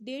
1.5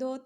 2